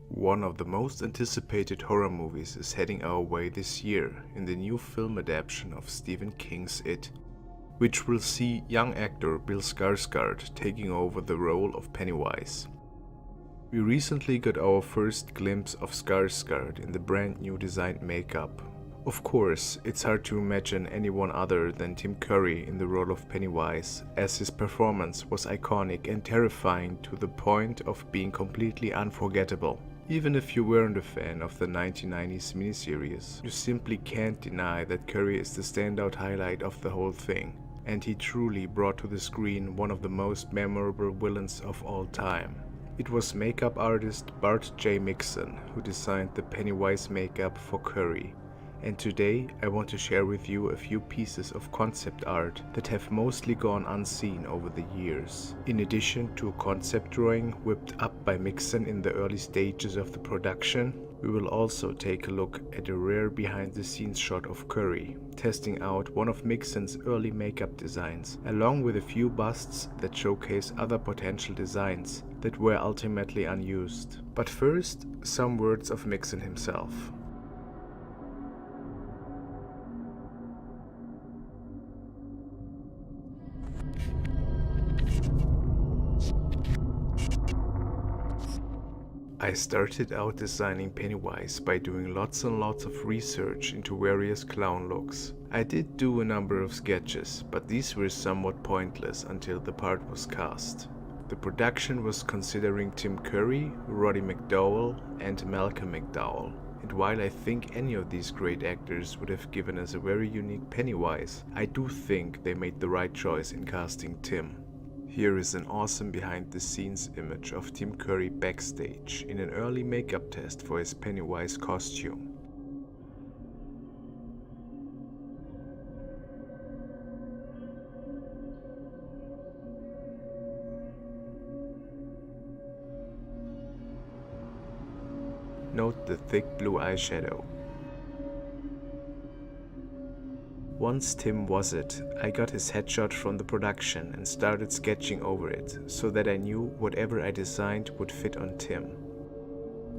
One of the most anticipated horror movies is heading our way this year in the new film adaptation of Stephen King's It, which will see young actor Bill Skarsgård taking over the role of Pennywise. We recently got our first glimpse of Skarsgård in the brand new designed makeup. Of course, it's hard to imagine anyone other than Tim Curry in the role of Pennywise, as his performance was iconic and terrifying to the point of being completely unforgettable. Even if you weren't a fan of the 1990s miniseries, you simply can't deny that Curry is the standout highlight of the whole thing, and he truly brought to the screen one of the most memorable villains of all time. It was makeup artist Bart J. Mixon who designed the Pennywise makeup for Curry, and today I want to share with you a few pieces of concept art that have mostly gone unseen over the years. In addition to a concept drawing whipped up by Mixon in the early stages of the production, we will also take a look at a rare behind-the-scenes shot of Curry, testing out one of Mixon's early makeup designs, along with a few busts that showcase other potential designs that were ultimately unused. But first, some words of Mixon himself. I started out designing Pennywise by doing lots and lots of research into various clown looks. I did do a number of sketches, but these were somewhat pointless until the part was cast. The production was considering Tim Curry, Roddy McDowall, and Malcolm McDowell. And while I think any of these great actors would have given us a very unique Pennywise, I do think they made the right choice in casting Tim. Here is an awesome behind-the-scenes image of Tim Curry backstage in an early makeup test for his Pennywise costume. Note the thick blue eyeshadow. Once Tim was it, I got his headshot from the production and started sketching over it, so that I knew whatever I designed would fit on Tim.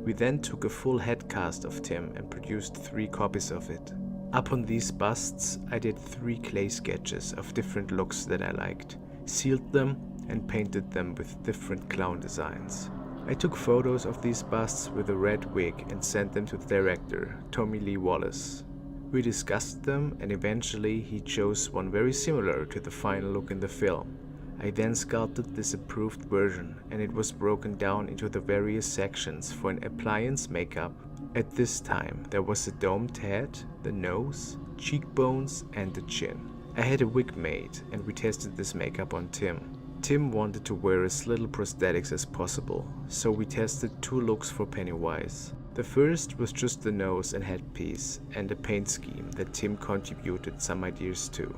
We then took a full head cast of Tim and produced 3 copies of it. Up on these busts, I did 3 clay sketches of different looks that I liked, sealed them and painted them with different clown designs. I took photos of these busts with a red wig and sent them to the director, Tommy Lee Wallace. We discussed them and eventually he chose one very similar to the final look in the film. I then sculpted this approved version and it was broken down into the various sections for an appliance makeup. At this time there was a domed head, the nose, cheekbones and the chin. I had a wig made and we tested this makeup on Tim. Tim wanted to wear as little prosthetics as possible, so we tested 2 looks for Pennywise. The first was just the nose and headpiece and a paint scheme that Tim contributed some ideas to.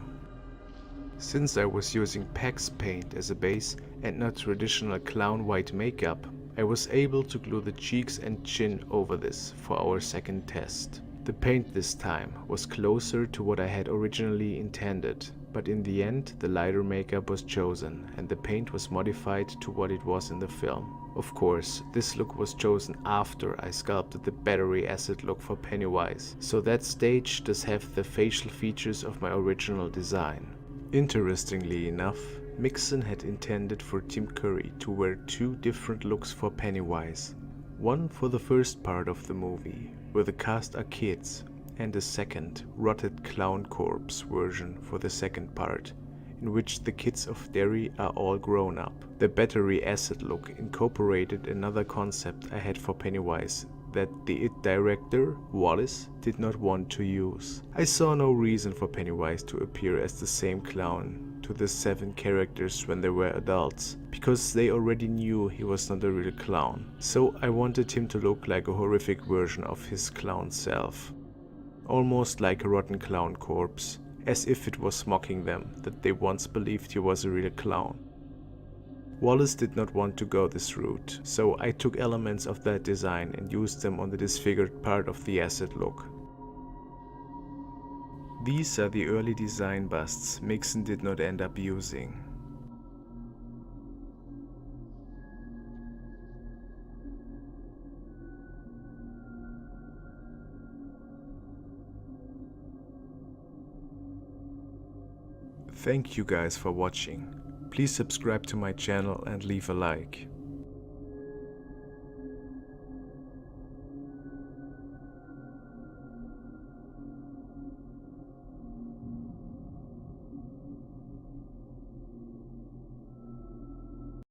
Since I was using PAX paint as a base and not traditional clown white makeup, I was able to glue the cheeks and chin over this for our second test. The paint this time was closer to what I had originally intended, but in the end the lighter makeup was chosen and the paint was modified to what it was in the film. Of course, this look was chosen after I sculpted the battery acid look for Pennywise, so that stage does have the facial features of my original design. Interestingly enough, Mixon had intended for Tim Curry to wear 2 different looks for Pennywise. One for the first part of the movie, where the cast are kids, and a second, rotted clown corpse version for the second part, in which the kids of Derry are all grown up. The battery acid look incorporated another concept I had for Pennywise that the It director, Wallace, did not want to use. I saw no reason for Pennywise to appear as the same clown to the 7 characters when they were adults, because they already knew he was not a real clown. So I wanted him to look like a horrific version of his clown self. Almost like a rotten clown corpse, as if it was mocking them that they once believed he was a real clown. Wallace did not want to go this route, so I took elements of that design and used them on the disfigured part of the acid look. These are the early design busts Mixon did not end up using. Thank you guys for watching. Please subscribe to my channel and leave a like.